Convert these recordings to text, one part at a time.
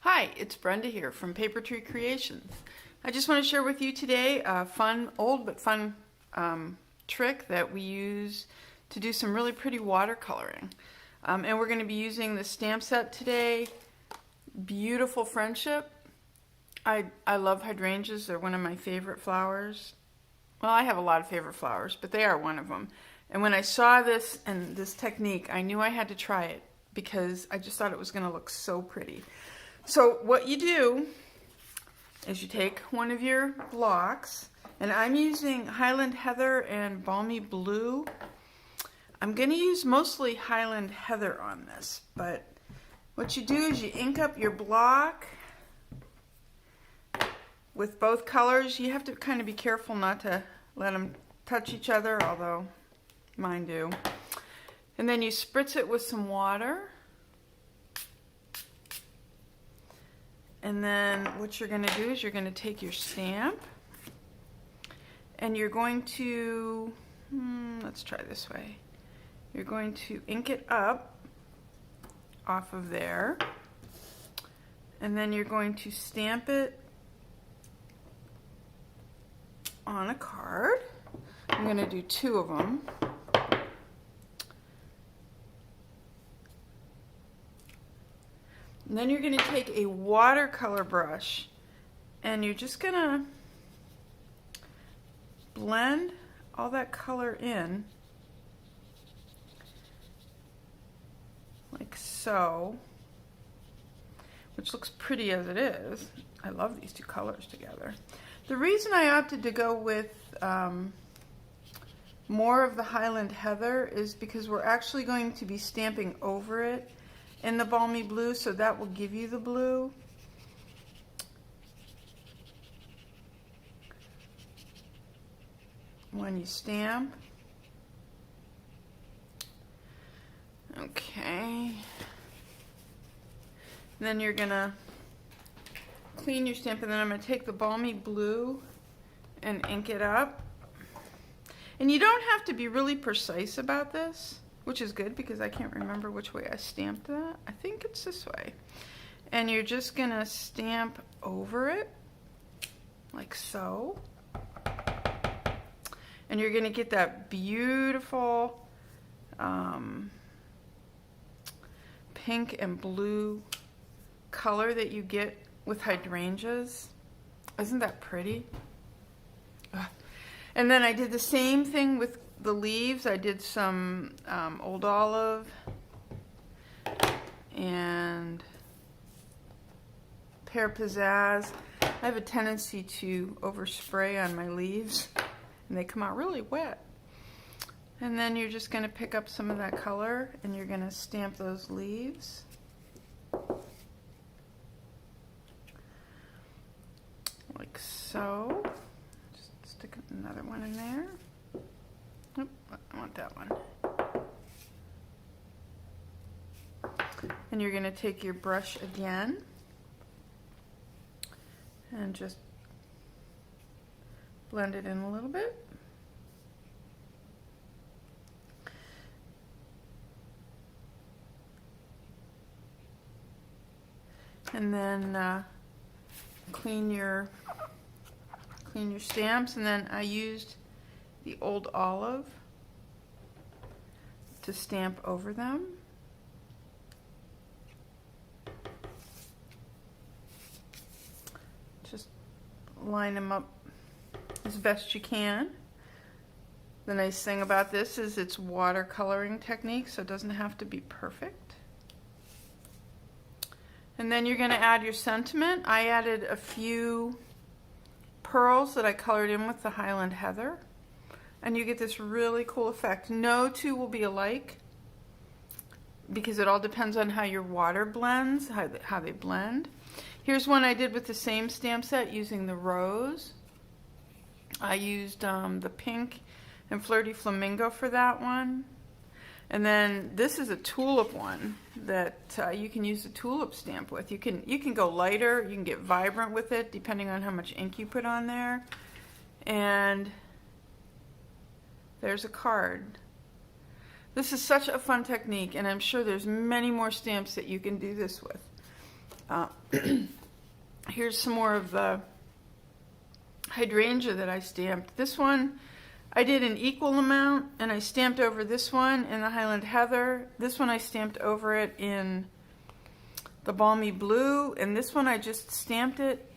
Hi, it's Brenda here from Paper Tree Creations. I just want to share with you today a fun, old but fun trick that we use to do some really pretty watercoloring. And we're going to be using the stamp set today, Beautiful Friendship. I love hydrangeas. They're one of my favorite flowers. Well, I have a lot of favorite flowers, but they are one of them. And when I saw this and this technique, I knew I had to try it because I just thought it was going to look so pretty. So what you do is you take one of your blocks, and I'm using Highland Heather and Balmy Blue. I'm going to use mostly Highland Heather on this, but what you do is you ink up your block with both colors. You have to kind of be careful not to let them touch each other, although mine do. And then you spritz it with some water. And then what you're going to do is you're going to take your stamp and you're going to, let's try this way. You're going to ink it up off of there, and then you're going to stamp it on a card. I'm going to do two of them. And then you're going to take a watercolor brush and you're just going to blend all that color in like so, which looks pretty as it is. I love these two colors together. The reason I opted to go with more of the Highland Heather is because we're actually going to be stamping over it in the Balmy Blue, so that will give you the blue. When you stamp. Okay. And then you're gonna clean your stamp, and then I'm gonna take the Balmy Blue and ink it up. And you don't have to be really precise about this, which is good because I can't remember which way I stamped that. I think it's this way. And you're just gonna stamp over it, like so. And you're gonna get that beautiful pink and blue color that you get with hydrangeas. Isn't that pretty? Ugh. And then I did the same thing with the leaves. I did some old olive and pear pizzazz. I have a tendency to overspray on my leaves and they come out really wet. And then you're just going to pick up some of that color and you're going to stamp those leaves. Like so. Just stick another one in there. Oop, I want that one. And you're going to take your brush again and just blend it in a little bit. And then clean your stamps, and then I used the old olive to stamp over them. Just line them up as best you can. The nice thing about this is it's watercoloring technique, so it doesn't have to be perfect. And then you're going to add your sentiment. I added a few pearls that I colored in with the Highland Heather. And you get this really cool effect. No two will be alike because it all depends on how your water blends, how they blend. Here's one I did with the same stamp set using the rose. I used the pink and Flirty Flamingo for that one. And then this is a tulip one that you can use the tulip stamp with. You can go lighter, you can get vibrant with it depending on how much ink you put on there. And there's a card. This is such a fun technique, and I'm sure there's many more stamps that you can do this with. Here's some more of the hydrangea that I stamped. This one I did an equal amount, and I stamped over this one in the Highland Heather. This one I stamped over it in the Balmy Blue, and this one I just stamped it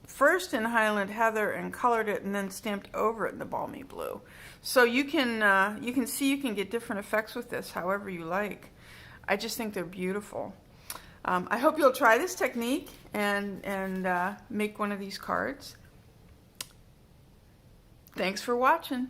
first in Highland Heather and colored it, and then stamped over it in the Balmy Blue. So you can see you can get different effects with this however you like. I just think they're beautiful. I hope you'll try this technique and make one of these cards. Thanks for watching.